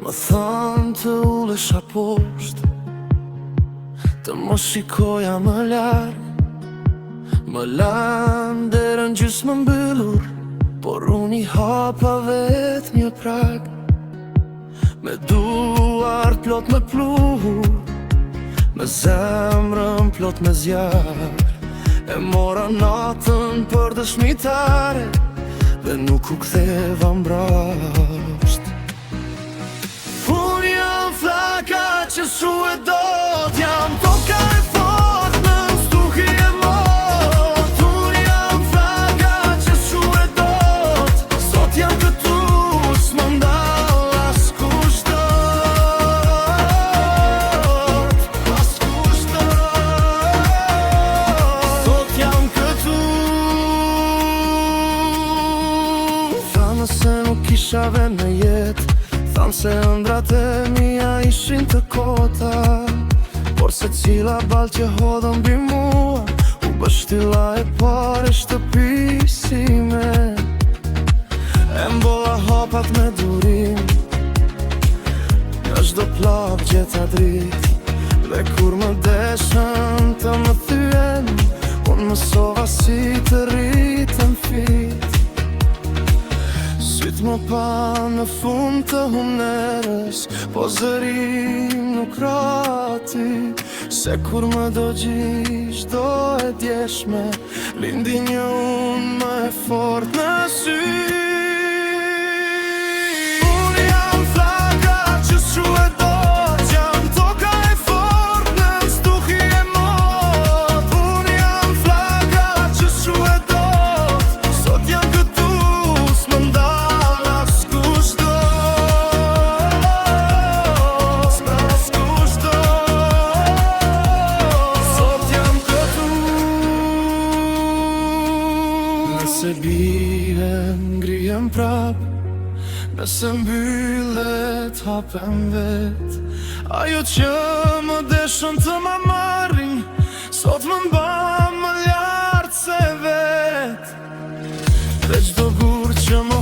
Më thanë të ulesha poshtë, të mos shikoja më larg. Më lanë derën gjysmë më mbyllur, por unë I hapa vetë një prag. Me duar plot me pluhur, me zemrën plot me zjarr. E mora natën për dëshmitare, dhe nuk u ktheva mbrapsht. Unë jam flaka që su e dot, jam toka e fort në stuhi e mot. Unë jam flaka që su e dot, sot jam këtu, s'më ndall askush dot. Askush dot, sot jam këtu. Thanë se nuk kisha vend në jetë, thanë se ëndrat e mia ishin të kota, por se cila bal që hodhën mbi mua u bështila e pare shtëpisime. E mbolla hapat me durim, nga çdo plak gjeta drit. Dhe kur më deshën të më thyen, unë mësova si të rritën fit. Syt më pa në fund të hunerës, po zërim nuk rati. Se kur më do gjish, do e djeshme, lindi një unë më e fort në sy. Unë jam flaka që su e dot, jam toka e fort në stuhi e mot. Unë jam flaka që su e dot, sot jam këtu, s'më ndall askush dot. Askush dot, sot jam këtu. Nëse bie ngrihem prap, nëse mbyllet hapem vet. Ajo që më deshën të ma marrin, sot më mba më lartë se vet. Dhe çdo gur që më